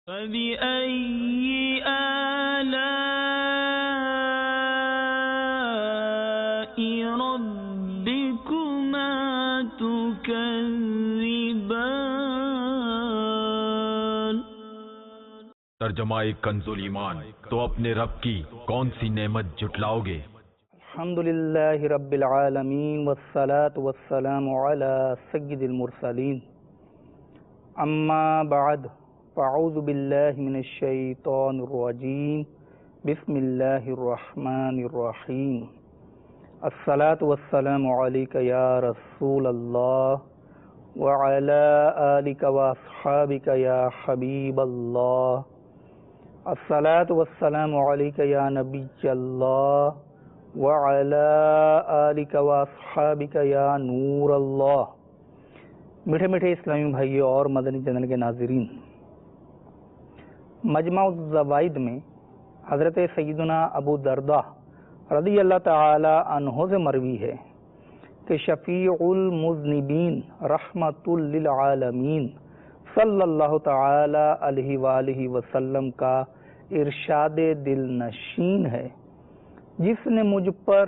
فَبِأَيِّ آلَاءِ رَبِّكُمَا تُكَذِّبَانِ۔ ترجمہ کنز ایمان، تو اپنے رب کی کون سی نعمت جھٹلاؤ گے؟ الحمدللہ رب العالمین والصلاة والسلام علی سید المرسلین، اما بعد فاعوذ باللہ من الشیطان الرجیم، بسم اللہ الرحمن الرحیم۔ الصلاة والسلام علیک یا رسول اللہ وعلی آلک واصحابک یا حبیب اللہ۔ الصلاة والسلام علیک یا نبی اللہ وعلی آلک واصحابک یا نور اللہ۔ میٹھے میٹھے اسلامی بھائیوں اور مدنی چینل کے ناظرین، مجمع الزوائد میں حضرت سیدنا ابو درداء رضی اللہ تعالی عنہ سے مروی ہے کہ شفیع المذنبین رحمت للعالمین صلی اللہ تعالی علیہ وآلہ وسلم کا ارشاد دل نشین ہے، جس نے مجھ پر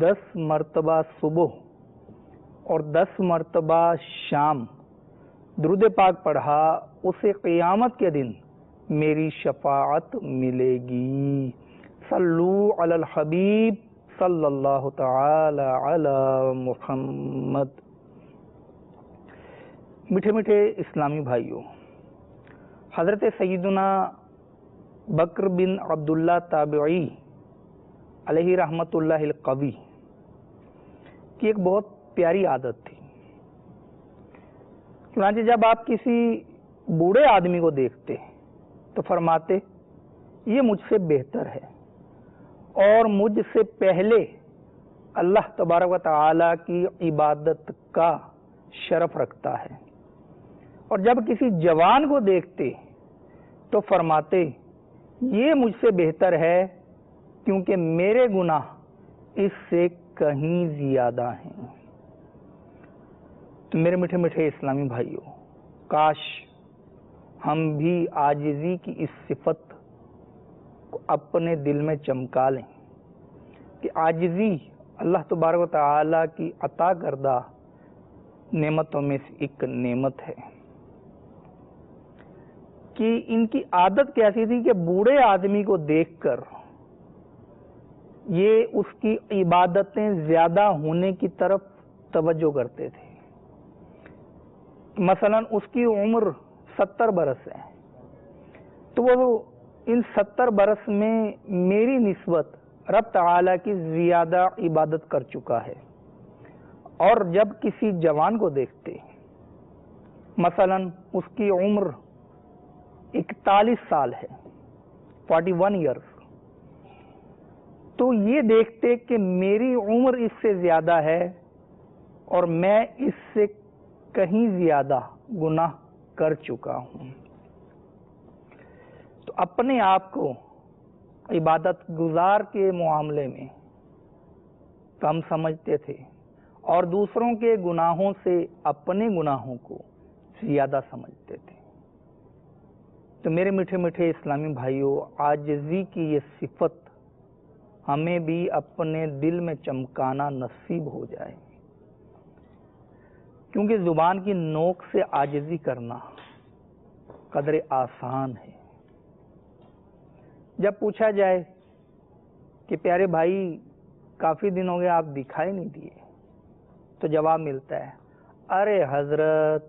10 مرتبہ صبح اور 10 مرتبہ شام درود پاک پڑھا، اسے قیامت کے دن میری شفاعت ملے گی۔ صلو علی الحبیب صلی اللہ تعالی علی محمد۔ میٹھے میٹھے اسلامی بھائیوں، حضرت سیدنا بکر بن عبداللہ تابعی علیہ رحمت اللہ القوی کی ایک بہت پیاری عادت تھی۔ چنانچہ جب آپ کسی بوڑھے آدمی کو دیکھتے تو فرماتے، یہ مجھ سے بہتر ہے اور مجھ سے پہلے اللہ تبارک و تعالی کی عبادت کا شرف رکھتا ہے، اور جب کسی جوان کو دیکھتے تو فرماتے، یہ مجھ سے بہتر ہے کیونکہ میرے گناہ اس سے کہیں زیادہ ہیں۔ تو میرے میٹھے میٹھے اسلامی بھائیوں، کاش ہم بھی عاجزی کی اس صفت کو اپنے دل میں چمکا لیں کہ عاجزی اللہ تبارک و تعالی کی عطا کردہ نعمتوں میں سے ایک نعمت ہے۔ کہ ان کی عادت کیسی تھی کہ بوڑھے آدمی کو دیکھ کر یہ اس کی عبادتیں زیادہ ہونے کی طرف توجہ کرتے تھے۔ مثلا اس کی عمر 70 برس ہے، تو وہ ان 70 برس میں میری نسبت رب تعالی کی زیادہ عبادت کر چکا ہے۔ اور جب کسی جوان کو دیکھتے، مثلا اس کی عمر 41 سال ہے، 41 ایئرس، تو یہ دیکھتے کہ میری عمر اس سے زیادہ ہے اور میں اس سے کہیں زیادہ گناہ کر چکا ہوں، تو اپنے آپ کو عبادت گزار کے معاملے میں کم سمجھتے تھے اور دوسروں کے گناہوں سے اپنے گناہوں کو زیادہ سمجھتے تھے۔ تو میرے میٹھے میٹھے اسلامی بھائیوں، عاجزی کی یہ صفت ہمیں بھی اپنے دل میں چمکانا نصیب ہو جائے، کیونکہ زبان کی نوک سے عاجزی کرنا قدر آسان ہے۔ جب پوچھا جائے کہ پیارے بھائی کافی دن ہو گئے آپ دکھائی نہیں دیے، تو جواب ملتا ہے، ارے حضرت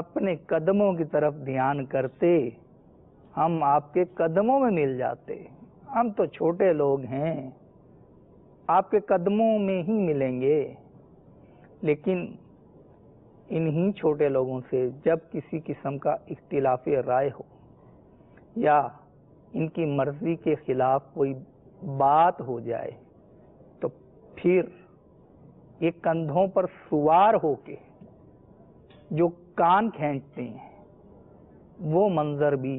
اپنے قدموں کی طرف دھیان کرتے، ہم آپ کے قدموں میں مل جاتے، ہم تو چھوٹے لوگ ہیں، آپ کے قدموں میں ہی ملیں گے۔ لیکن انہی چھوٹے لوگوں سے جب کسی قسم کا اختلاف رائے ہو یا ان کی مرضی کے خلاف کوئی بات ہو جائے، تو پھر یہ کندھوں پر سوار ہو کے جو کان کھینچتے ہیں، وہ منظر بھی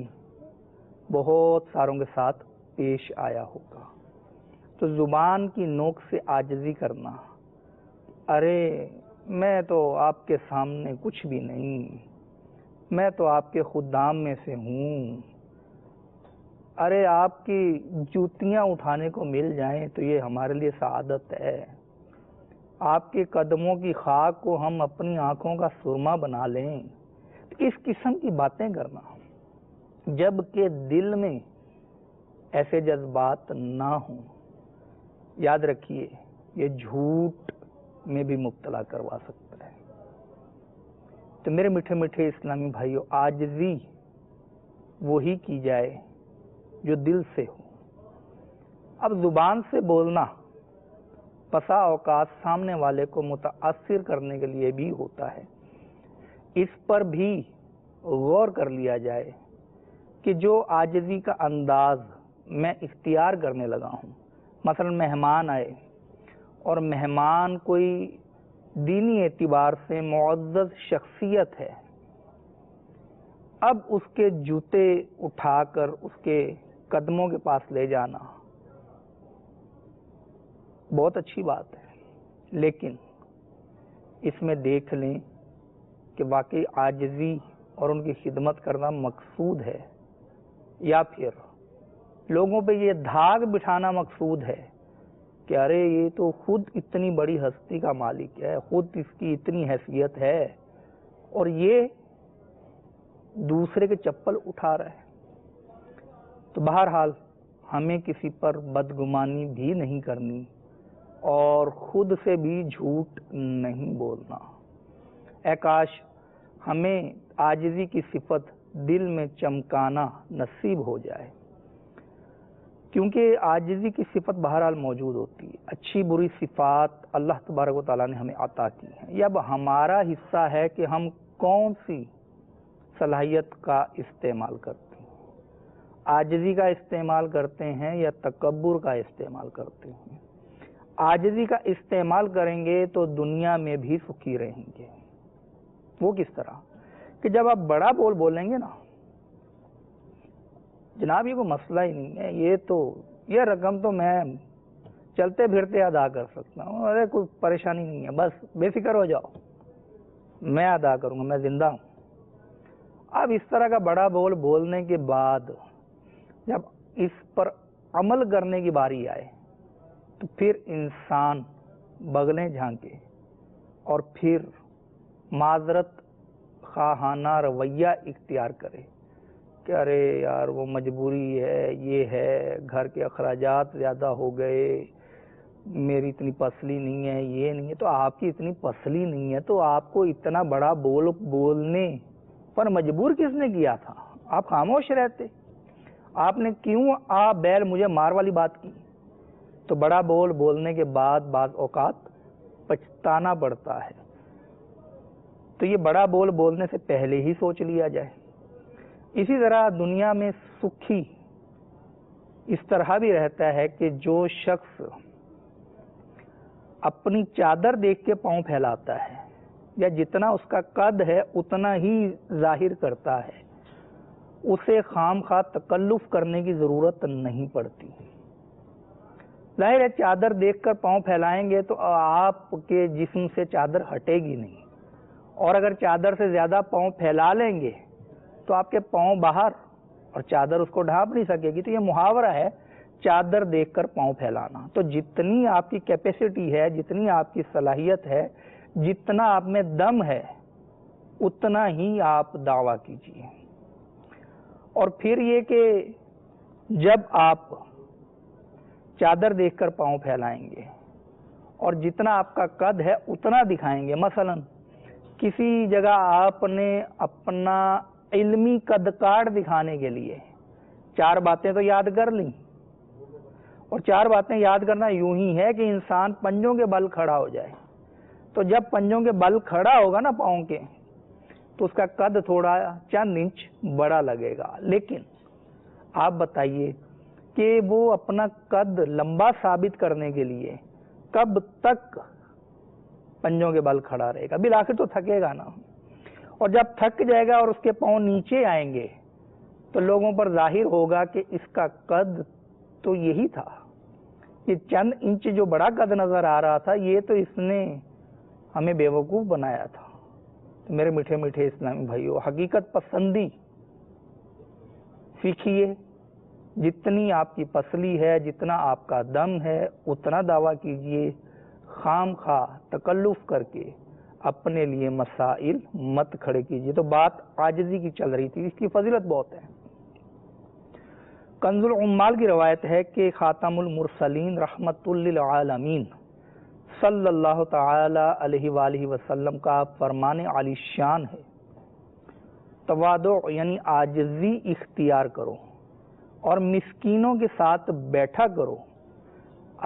بہت ساروں کے ساتھ پیش آیا ہوگا۔ تو زبان کی نوک سے عاجزی کرنا، ارے میں تو آپ کے سامنے کچھ بھی نہیں، میں تو آپ کے خدام میں سے ہوں. ارے آپ کی جوتیاں اٹھانے کو مل جائیں تو یہ ہمارے لیے سعادت ہے. آپ کے قدموں کی خاک کو ہم اپنی آنکھوں کا سرما بنا لیں. اس قسم کی باتیں کرنا جب کہ دل میں ایسے جذبات نہ ہوں، یاد رکھیے یہ جھوٹ میں بھی مبتلا کروا سکتا ہے. تو میرے میٹھے میٹھے اسلامی بھائیوں، عاجزی وہی کی جائے جو دل سے ہو. اب زبان سے بولنا بسا اوقات سامنے والے کو متاثر کرنے کے لیے بھی ہوتا ہے. اس پر بھی غور کر لیا جائے کہ جو عاجزی کا انداز میں اختیار کرنے لگا ہوں، مثلا مہمان آئے اور مہمان کوئی دینی اعتبار سے معزز شخصیت ہے، اب اس کے جوتے اٹھا کر اس کے قدموں کے پاس لے جانا بہت اچھی بات ہے، لیکن اس میں دیکھ لیں کہ واقعی عاجزی اور ان کی خدمت کرنا مقصود ہے یا پھر لوگوں پہ یہ دھاگ بٹھانا مقصود ہے کہ ارے یہ تو خود اتنی بڑی ہستی کا مالک ہے، خود اس کی اتنی حیثیت ہے اور یہ دوسرے کے چپل اٹھا رہا ہے. تو بہرحال ہمیں کسی پر بدگمانی بھی نہیں کرنی اور خود سے بھی جھوٹ نہیں بولنا. اے کاش ہمیں عاجزی کی صفت دل میں چمکانا نصیب ہو جائے، کیونکہ عاجزی کی صفت بہرحال موجود ہوتی ہے. اچھی بری صفات اللہ تبارک و تعالیٰ نے ہمیں عطا کی ہیں. یہ اب ہمارا حصہ ہے کہ ہم کون سی صلاحیت کا استعمال کرتے ہیں. عاجزی کا استعمال کرتے ہیں یا تکبر کا استعمال کرتے ہیں. عاجزی کا استعمال کریں گے تو دنیا میں بھی سکھی رہیں گے. وہ کس طرح کہ جب آپ بڑا بول بولیں گے نا، جناب یہ کوئی مسئلہ ہی نہیں ہے، یہ رقم تو میں چلتے پھرتے ادا کر سکتا ہوں، ارے کوئی پریشانی نہیں ہے، بس بے فکر ہو جاؤ، میں ادا کروں گا، میں زندہ ہوں. اب اس طرح کا بڑا بول بولنے کے بعد جب اس پر عمل کرنے کی باری آئے تو پھر انسان بغلیں جھانکے اور پھر معذرت خواہانہ رویہ اختیار کرے کہ ارے یار وہ مجبوری ہے، یہ ہے، گھر کے اخراجات زیادہ ہو گئے، میری اتنی پسلی نہیں ہے، یہ نہیں ہے. تو آپ کی اتنی پسلی نہیں ہے تو آپ کو اتنا بڑا بول بولنے پر مجبور کس نے کیا تھا؟ آپ خاموش رہتے. آپ نے کیوں بیل مجھے مار والی بات کی؟ تو بڑا بول بولنے کے بعد بعض اوقات پچھتانا پڑتا ہے. تو یہ بڑا بول بولنے سے پہلے ہی سوچ لیا جائے. اسی طرح دنیا میں سکھی اس طرح بھی رہتا ہے کہ جو شخص اپنی چادر دیکھ کے پاؤں پھیلاتا ہے یا جتنا اس کا قد ہے اتنا ہی ظاہر کرتا ہے، اسے خام خواہ تکلف کرنے کی ضرورت نہیں پڑتی. ظاہر ہے چادر دیکھ کر پاؤں پھیلائیں گے تو آپ کے جسم سے چادر ہٹے گی نہیں، اور اگر چادر سے زیادہ پاؤں پھیلا لیں گے تو آپ کے پاؤں باہر اور چادر اس کو ڈھانپ نہیں سکے گی. تو یہ محاورہ ہے چادر دیکھ کر پاؤں پھیلانا. تو جتنی آپ کی کیپیسٹی ہے، جتنی آپ کی صلاحیت ہے، جتنا آپ میں دم ہے، اتنا ہی آپ دعویٰ کیجیے. اور پھر یہ کہ جب آپ چادر دیکھ کر پاؤں پھیلائیں گے اور جتنا آپ کا قد ہے اتنا دکھائیں گے، مثلا کسی جگہ آپ نے اپنا علمی قد کاٹ دکھانے کے لیے 4 باتیں تو یاد کر لیں، اور 4 باتیں یاد کرنا یوں ہی ہے کہ انسان پنجوں کے بل کھڑا ہو جائے. تو جب پنجوں کے بل کھڑا ہوگا نا پاؤں کے، تو اس کا قد تھوڑا چند انچ بڑا لگے گا. لیکن آپ بتائیے کہ وہ اپنا قد لمبا ثابت کرنے کے لیے کب تک پنجوں کے بل کھڑا رہے گا؟ بالآخر تو تھکے گا نا. اور جب تھک جائے گا اور اس کے پاؤں نیچے آئیں گے تو لوگوں پر ظاہر ہوگا کہ اس کا قد تو یہی تھا، یہ چند انچ جو بڑا قد نظر آ رہا تھا یہ تو اس نے ہمیں بیوقوف بنایا تھا. تو میرے میٹھے میٹھے اسلامی بھائیو، حقیقت پسندی سیکھیے، جتنی آپ کی پسلی ہے، جتنا آپ کا دم ہے اتنا دعویٰ کیجئے، خام خواہ تکلف کر کے اپنے لیے مسائل مت کھڑے کیجئے۔ تو بات عاجزی کی چل رہی تھی، اس کی فضیلت بہت ہے۔ کنز العمال کی روایت ہے کہ خاتم المرسلین رحمت للعالمین صلی اللہ تعالی علیہ وآلہ وسلم کا فرمان عالی شان ہے، تواضع یعنی عاجزی اختیار کرو اور مسکینوں کے ساتھ بیٹھا کرو،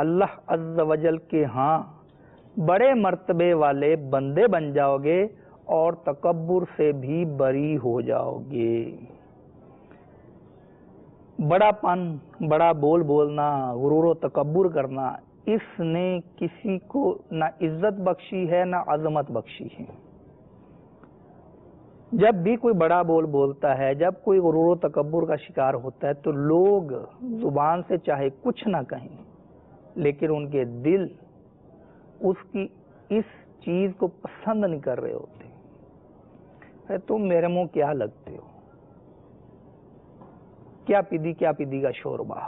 اللہ عز و جل کے ہاں بڑے مرتبے والے بندے بن جاؤ گے اور تکبر سے بھی بری ہو جاؤ گے۔ بڑا پن، بڑا بول بولنا، غرور و تکبر کرنا، اس نے کسی کو نہ عزت بخشی ہے نہ عظمت بخشی ہے۔ جب بھی کوئی بڑا بول بولتا ہے، جب کوئی غرور و تکبر کا شکار ہوتا ہے تو لوگ زبان سے چاہے کچھ نہ کہیں لیکن ان کے دل اس کی اس چیز کو پسند نہیں کر رہے ہوتے۔ تم میرے منہ کیا لگتے ہو، کیا پیدی کا شوربہ،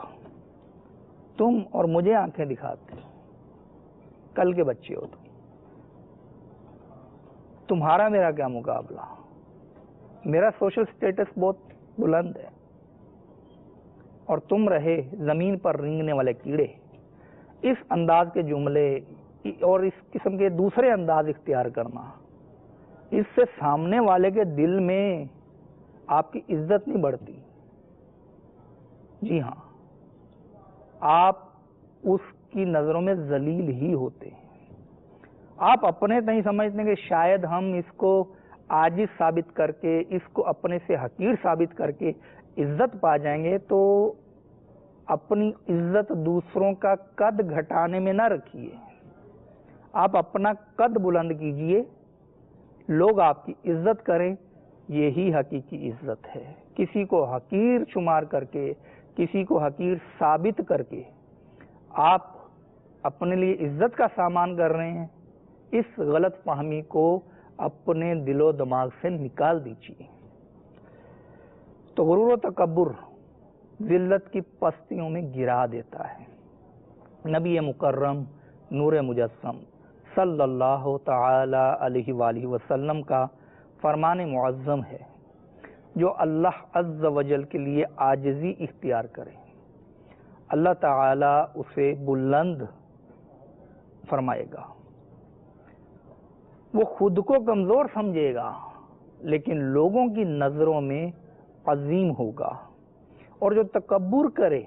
تم اور مجھے آنکھیں دکھاتے ہو، کل کے بچے ہو تمہارا میرا کیا مقابلہ، میرا سوشل سٹیٹس بہت بلند ہے اور تم رہے زمین پر رینگنے والے کیڑے۔ اس انداز کے جملے اور اس قسم کے دوسرے انداز اختیار کرنا، اس سے سامنے والے کے دل میں آپ کی عزت نہیں بڑھتی، جی ہاں آپ اس کی نظروں میں ذلیل ہی ہوتے ہیں۔ آپ اپنے نہیں سمجھتے کہ شاید ہم اس کو عاجز ثابت کر کے، اس کو اپنے سے حقیر ثابت کر کے عزت پا جائیں گے، تو اپنی عزت دوسروں کا قد گھٹانے میں نہ رکھیے، آپ اپنا قد بلند کیجئے، لوگ آپ کی عزت کریں، یہی حقیقی عزت ہے۔ کسی کو حقیر شمار کر کے، کسی کو حقیر ثابت کر کے آپ اپنے لیے عزت کا سامان کر رہے ہیں، اس غلط فہمی کو اپنے دل و دماغ سے نکال دیجیے۔ تو غرور و تکبر ذلت کی پستیوں میں گرا دیتا ہے۔ نبی مکرم نور مجسم صلی اللہ تعالی علیہ وآلہ وسلم کا فرمان معظم ہے، جو اللہ عز و جل کے لیے عاجزی اختیار کرے اللہ تعالی اسے بلند فرمائے گا۔ وہ خود کو کمزور سمجھے گا لیکن لوگوں کی نظروں میں عظیم ہوگا، اور جو تکبر کرے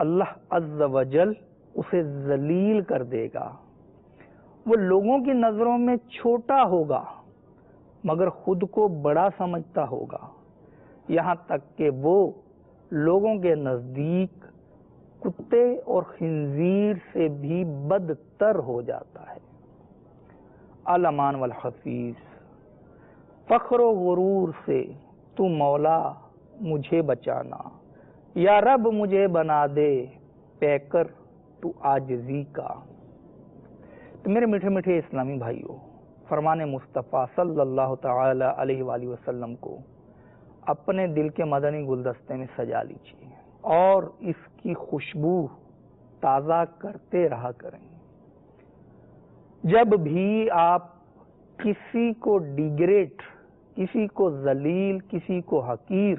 اللہ عز و جل اسے ذلیل کر دے گا۔ وہ لوگوں کی نظروں میں چھوٹا ہوگا مگر خود کو بڑا سمجھتا ہوگا، یہاں تک کہ وہ لوگوں کے نزدیک کتے اور خنزیر سے بھی بدتر ہو جاتا ہے۔ الامان والحفیظ، فخر و غرور سے تو مولا مجھے بچانا، یا رب مجھے بنا دے پیکر تو عاجزی کا۔ تو میرے میٹھے میٹھے اسلامی بھائیوں، فرمان مصطفیٰ صلی اللہ تعالی علیہ وآلہ وسلم کو اپنے دل کے مدنی گلدستے میں سجا لیجیے اور اس کی خوشبو تازہ کرتے رہا کریں۔ جب بھی آپ کسی کو ڈیگریڈ، کسی کو ذلیل، کسی کو حقیر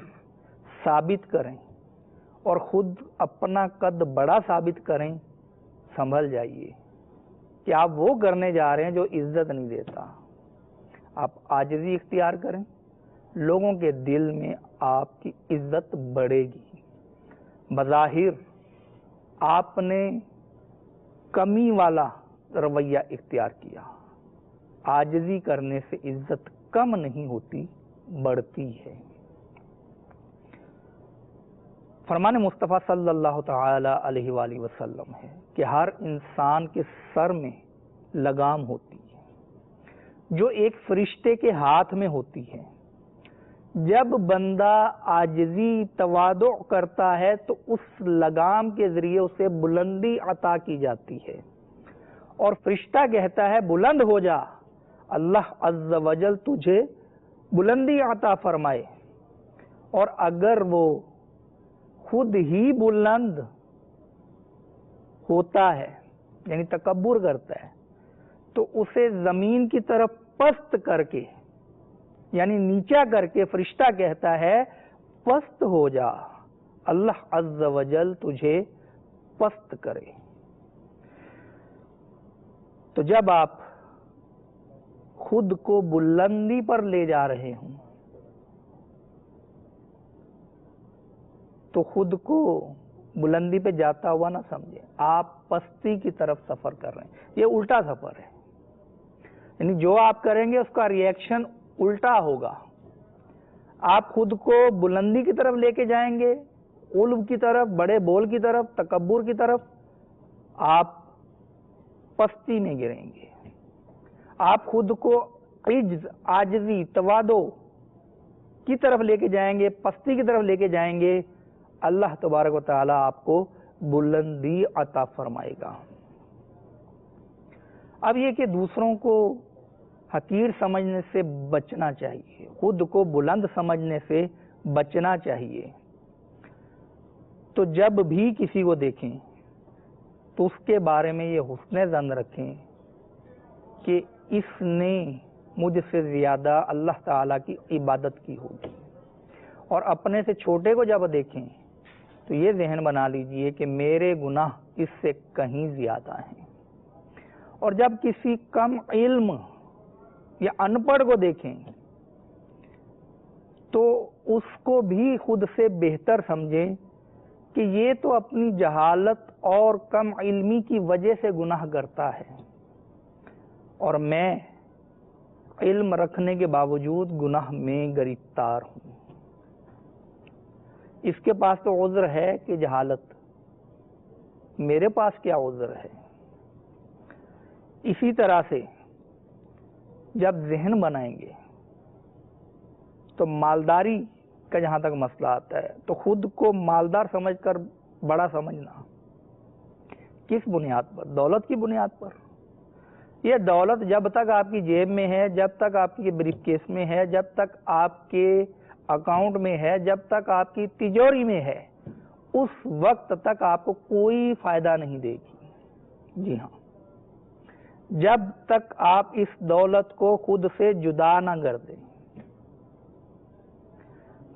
ثابت کریں اور خود اپنا قد بڑا ثابت کریں، سنبھل جائیے کہ آپ وہ کرنے جا رہے ہیں جو عزت نہیں دیتا۔ آپ عاجزی اختیار کریں، لوگوں کے دل میں آپ کی عزت بڑھے گی۔ بظاہر آپ نے کمی والا رویہ اختیار کیا، عاجزی کرنے سے عزت کم نہیں ہوتی، بڑھتی ہے۔ فرمان مصطفیٰ صلی اللہ تعالی علیہ وآلہ وسلم ہے کہ ہر انسان کے سر میں لگام ہوتی ہے جو ایک فرشتے کے ہاتھ میں ہوتی ہے۔ جب بندہ عاجزی تواضع کرتا ہے تو اس لگام کے ذریعے اسے بلندی عطا کی جاتی ہے، اور فرشتہ کہتا ہے بلند ہو جا، اللہ عز و جل تجھے بلندی عطا فرمائے، اور اگر وہ خود ہی بلند ہوتا ہے یعنی تکبر کرتا ہے تو اسے زمین کی طرف پست کر کے یعنی نیچا کر کے فرشتہ کہتا ہے پست ہو جا، اللہ عز و جل تجھے پست کرے۔ تو جب آپ خود کو بلندی پر لے جا رہے ہوں تو خود کو بلندی پہ جاتا ہوا نہ سمجھیں، آپ پستی کی طرف سفر کر رہے ہیں۔ یہ الٹا سفر ہے، یعنی جو آپ کریں گے اس کا ریئیکشن الٹا ہوگا۔ آپ خود کو بلندی کی طرف لے کے جائیں گے، علو کی طرف، بڑے بول کی طرف، تکبر کی طرف، آپ پستی میں گریں گے۔ آپ خود کو عجز، عاجزی، تواضع کی طرف لے کے جائیں گے، پستی کی طرف لے کے جائیں گے، اللہ تبارک و تعالی آپ کو بلندی عطا فرمائے گا۔ اب یہ کہ دوسروں کو حقیر سمجھنے سے بچنا چاہیے، خود کو بلند سمجھنے سے بچنا چاہیے۔ تو جب بھی کسی کو دیکھیں تو اس کے بارے میں یہ حسن ظن رکھیں کہ اس نے مجھ سے زیادہ اللہ تعالیٰ کی عبادت کی ہوگی، اور اپنے سے چھوٹے کو جب دیکھیں تو یہ ذہن بنا لیجئے کہ میرے گناہ اس سے کہیں زیادہ ہیں، اور جب کسی کم علم یا ان پڑھ کو دیکھیں تو اس کو بھی خود سے بہتر سمجھیں کہ یہ تو اپنی جہالت اور کم علمی کی وجہ سے گناہ کرتا ہے، اور میں علم رکھنے کے باوجود گناہ میں گرفتار ہوں۔ اس کے پاس تو عذر ہے کہ جہالت، میرے پاس کیا عذر ہے؟ اسی طرح سے جب ذہن بنائیں گے تو مالداری کا جہاں تک مسئلہ آتا ہے تو خود کو مالدار سمجھ کر بڑا سمجھنا، کس بنیاد پر؟ دولت کی بنیاد پر۔ یہ دولت جب تک آپ کی جیب میں ہے، جب تک آپ کی بریف کیس میں ہے، جب تک آپ کے اکاؤنٹ میں ہے، جب تک آپ کی تجوری میں ہے، اس وقت تک آپ کو کوئی فائدہ نہیں دے گی۔ جی ہاں، جب تک آپ اس دولت کو خود سے جدا نہ کر دیں۔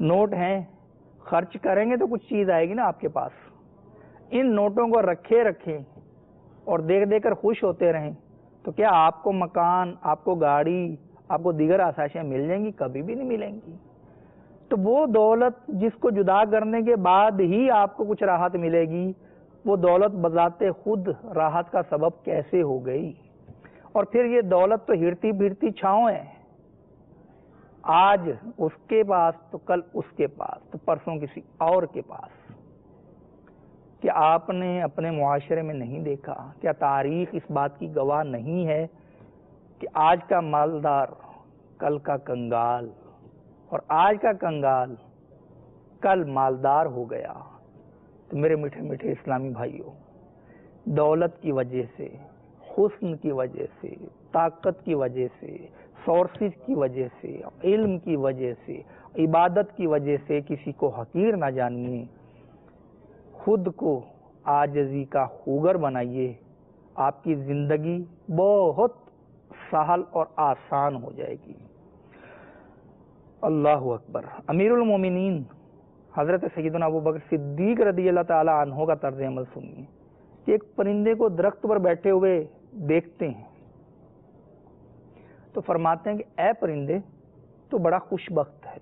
نوٹ ہیں، خرچ کریں گے تو کچھ چیز آئے گی نا آپ کے پاس، ان نوٹوں کو رکھے رکھیں اور دیکھ دیکھ کر خوش ہوتے رہیں تو کیا آپ کو مکان، آپ کو گاڑی، آپ کو دیگر آسائشیں مل جائیں گی؟ کبھی بھی نہیں ملیں گی۔ تو وہ دولت جس کو جدا کرنے کے بعد ہی آپ کو کچھ راحت ملے گی، وہ دولت بذات خود راحت کا سبب کیسے ہو گئی؟ اور پھر یہ دولت تو ہرتی پھرتی چھاؤں ہے، آج اس کے پاس تو کل اس کے پاس تو پرسوں کسی اور کے پاس۔ کہ آپ نے اپنے معاشرے میں نہیں دیکھا؟ کیا تاریخ اس بات کی گواہ نہیں ہے کہ آج کا مالدار کل کا کنگال، اور آج کا کنگال کل مالدار ہو گیا؟ تو میرے میٹھے میٹھے اسلامی بھائیوں، دولت کی وجہ سے، حسن کی وجہ سے، طاقت کی وجہ سے، سورسز کی وجہ سے، علم کی وجہ سے، عبادت کی وجہ سے کسی کو حقیر نہ جانیے، خود کو عاجزی کا خوگر بنائیے، آپ کی زندگی بہت سہل اور آسان ہو جائے گی۔ اللہ اکبر۔ امیر المومنین حضرت سیدنا ابو بکر صدیق رضی اللہ تعالی عنہ کا طرز عمل سنیے کہ ایک پرندے کو درخت پر بیٹھے ہوئے دیکھتے ہیں تو فرماتے ہیں کہ اے پرندے، تو بڑا خوش بخت ہے،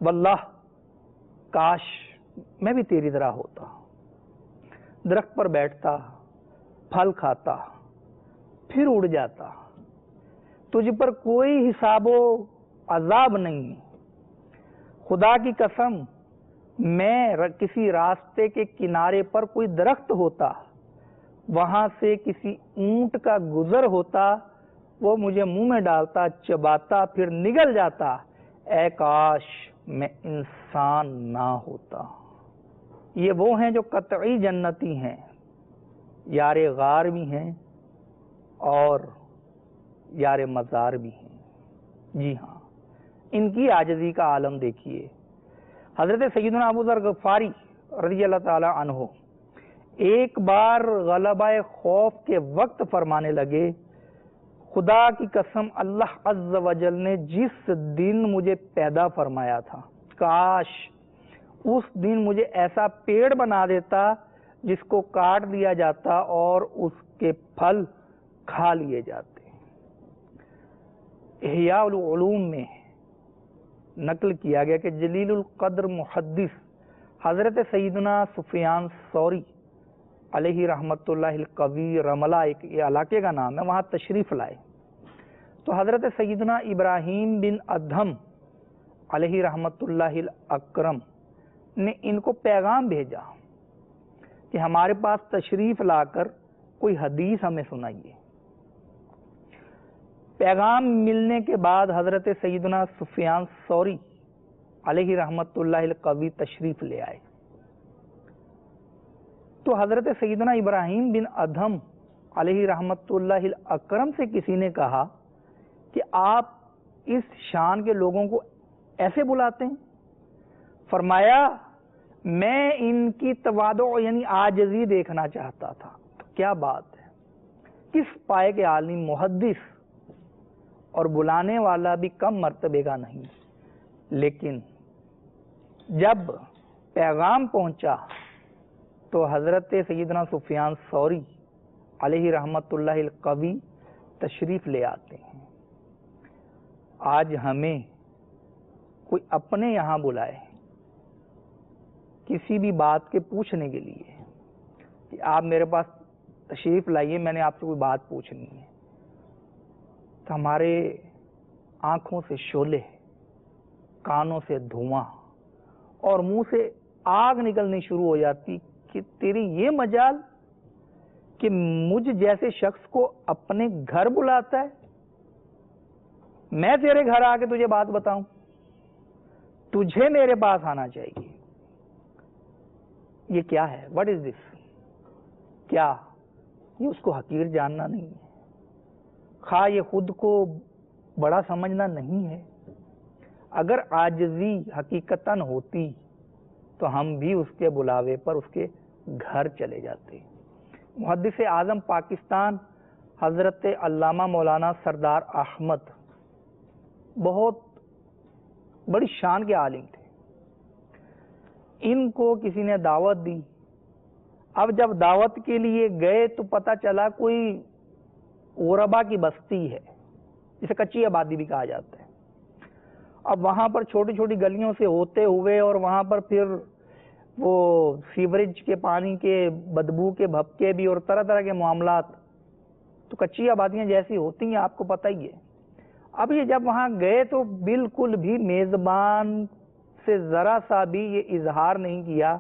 واللہ کاش میں بھی تیری طرح ہوتا، درخت پر بیٹھتا، پھل کھاتا، پھر اڑ جاتا، تجھ پر کوئی حساب و عذاب نہیں۔ خدا کی قسم، میں کسی راستے کے کنارے پر کوئی درخت ہوتا، وہاں سے کسی اونٹ کا گزر ہوتا، وہ مجھے منہ میں ڈالتا، چباتا، پھر نگل جاتا، اے کاش میں انسان نہ ہوتا۔ یہ وہ ہیں جو قطعی جنتی ہیں، یار غار بھی ہیں اور یار مزار بھی ہیں. جی ہاں، ان کی عاجزی کا عالم دیکھیے. حضرت سیدنا ابو ذر غفاری رضی اللہ تعالی عنہ ایک بار غلبہ خوف کے وقت فرمانے لگے، خدا کی قسم اللہ عز و جل نے جس دن مجھے پیدا فرمایا تھا، کاش اس دن مجھے ایسا پیڑ بنا دیتا جس کو کاٹ دیا جاتا اور اس کے پھل کھا لیے جاتے. احیاء العلوم میں نقل کیا گیا کہ جلیل القدر محدث حضرت سیدنا سفیان ثوری علیہ رحمت اللہ القوی رملہ ایک یہ علاقے کا نام ہے، وہاں تشریف لائے تو حضرت سیدنا ابراہیم بن ادہم علیہ رحمت اللہ الاکرم نے ان کو پیغام بھیجا کہ ہمارے پاس تشریف لا کر کوئی حدیث ہمیں سنائیے. پیغام ملنے کے بعد حضرت سیدنا سفیان ثوری علیہ رحمت اللہ القوی تشریف لے آئے تو حضرت سیدنا ابراہیم بن ادہم علیہ رحمت اللہ الاکرم سے کسی نے کہا کہ آپ اس شان کے لوگوں کو ایسے بلاتے ہیں؟ فرمایا میں ان کی تواضع یعنی عاجزی دیکھنا چاہتا تھا. تو کیا بات ہے، کس پائے کے عالم محدث اور بلانے والا بھی کم مرتبے کا نہیں. لیکن جب پیغام پہنچا تو حضرت سیدنا سفیان ثوری علیہ رحمت اللہ القوی تشریف لے آتے ہیں. آج ہمیں کوئی اپنے یہاں بلائے کسی بھی بات کے پوچھنے کے لیے کہ آپ میرے پاس تشریف لائیے، میں نے آپ سے کوئی بات پوچھنی ہے، تو ہمارے آنکھوں سے شعلے، کانوں سے دھواں اور منہ سے آگ نکلنی شروع ہو جاتی کہ تیری یہ مجال کہ مجھ جیسے شخص کو اپنے گھر بلاتا ہے، میں تیرے گھر آ کے تجھے بات بتاؤں، تجھے میرے پاس آنا چاہیے. یہ کیا ہے؟ واٹ از دس؟ کیا یہ اس کو حقیر جاننا نہیں ہے؟ خواہ یہ خود کو بڑا سمجھنا نہیں ہے؟ اگر عاجزی حقیقتاً ہوتی تو ہم بھی اس کے بلاوے پر اس کے گھر چلے جاتے. محدث اعظم پاکستان حضرت علامہ مولانا سردار احمد بہت بڑی شان کے عالم تھے. ان کو کسی نے دعوت دی. اب جب دعوت کے لیے گئے تو پتہ چلا کوئی غربا کی بستی ہے جسے کچی آبادی بھی کہا جاتا ہے. اب وہاں پر چھوٹی چھوٹی گلیوں سے ہوتے ہوئے اور وہاں پر پھر وہ سیوریج کے پانی کے بدبو کے بھپکے بھی اور طرح طرح کے معاملات، تو کچی آبادیاں جیسی ہوتی ہیں آپ کو پتہ ہی ہے. اب یہ جب وہاں گئے تو بالکل بھی میزبان سے ذرا سا بھی یہ اظہار نہیں کیا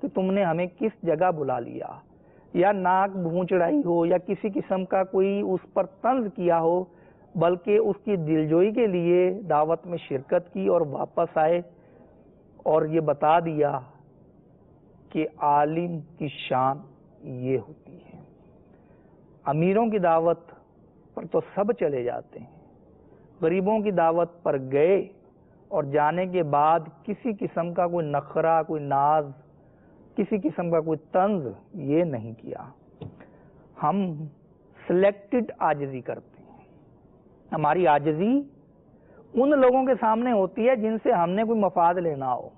کہ تم نے ہمیں کس جگہ بلا لیا، یا ناک بھون چڑھائی ہو یا کسی قسم کا کوئی اس پر طنز کیا ہو، بلکہ اس کی دلجوئی کے لیے دعوت میں شرکت کی اور واپس آئے اور یہ بتا دیا کہ عالم کی شان یہ ہوتی ہے. امیروں کی دعوت پر تو سب چلے جاتے ہیں، غریبوں کی دعوت پر گئے اور جانے کے بعد کسی قسم کا کوئی نخرہ، کوئی ناز، کسی قسم کا کوئی طنز یہ نہیں کیا. ہم سلیکٹڈ عاجزی کرتے ہیں. ہماری عاجزی ان لوگوں کے سامنے ہوتی ہے جن سے ہم نے کوئی مفاد لینا ہو.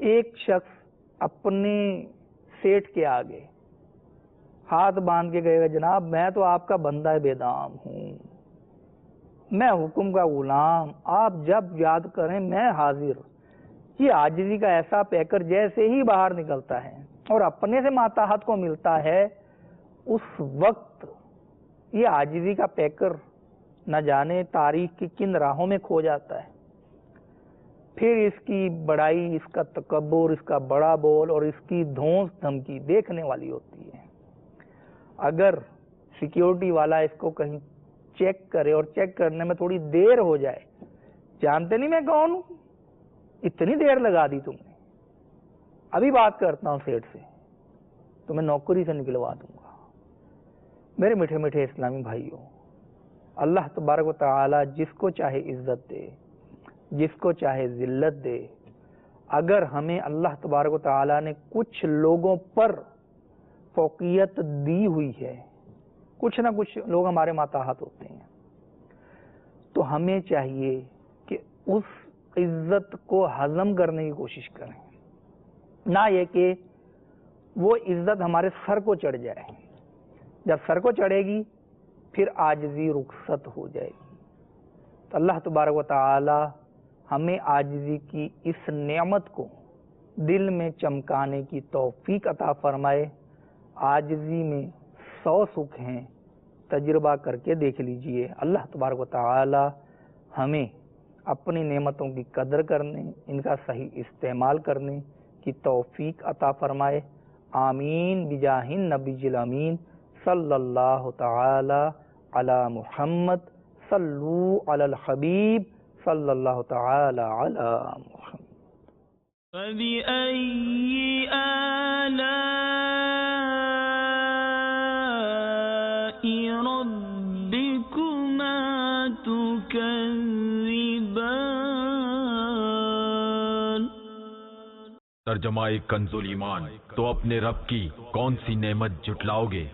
ایک شخص اپنے سیٹ کے آگے ہاتھ باندھ کے کہے گا، جناب میں تو آپ کا بندہ بے دام ہوں، میں حکم کا غلام، آپ جب یاد کریں میں حاضر. یہ عاجزی کا ایسا پیکر جیسے ہی باہر نکلتا ہے اور اپنے سے ماتحت کو ملتا ہے، اس وقت یہ عاجزی کا پیکر نہ جانے تاریخ کی کن راہوں میں کھو جاتا ہے. پھر اس کی بڑائی، اس کا تکبر، اس کا بڑا بول اور اس کی دھونس دھمکی دیکھنے والی ہوتی ہے. اگر سیکیورٹی والا اس کو کہیں چیک کرے اور چیک کرنے میں تھوڑی دیر ہو جائے، جانتے نہیں میں کون ہوں، اتنی دیر لگا دی تم نے، ابھی بات کرتا ہوں سیٹ سے، تمہیں نوکری سے نکلوا دوں گا. میرے میٹھے میٹھے اسلامی بھائیوں، اللہ تبارک و تعالی جس کو چاہے عزت دے، جس کو چاہے ذلت دے۔ اگر ہمیں اللہ تبارک و تعالی نے کچھ لوگوں پر فوقیت دی ہوئی ہے، کچھ نہ کچھ لوگ ہمارے ماتحت ہوتے ہیں، تو ہمیں چاہیے کہ اس عزت کو ہضم کرنے کی کوشش کریں، نہ یہ کہ وہ عزت ہمارے سر کو چڑھ جائے۔ جب سر کو چڑھے گی پھر عاجزی رخصت ہو جائے گی۔ تو اللہ تبارک و تعالی ہمیں عاجزی کی اس نعمت کو دل میں چمکانے کی توفیق عطا فرمائے۔ عاجزی میں 100 سکھ ہیں، تجربہ کر کے دیکھ لیجئے۔ اللہ تبارک و تعالی ہمیں اپنی نعمتوں کی قدر کرنے، ان کا صحیح استعمال کرنے کی توفیق عطا فرمائے۔ آمین بجاہ النبی الامین صلی اللہ تعالی علی محمد صلو علی الحبیب صلی اللہ تعالی علی محمد۔ فبأي آلاء ربكما تكذبان؟ ترجمہ کنز ایمان، تو اپنے رب کی کون سی نعمت جھٹلاؤ گے؟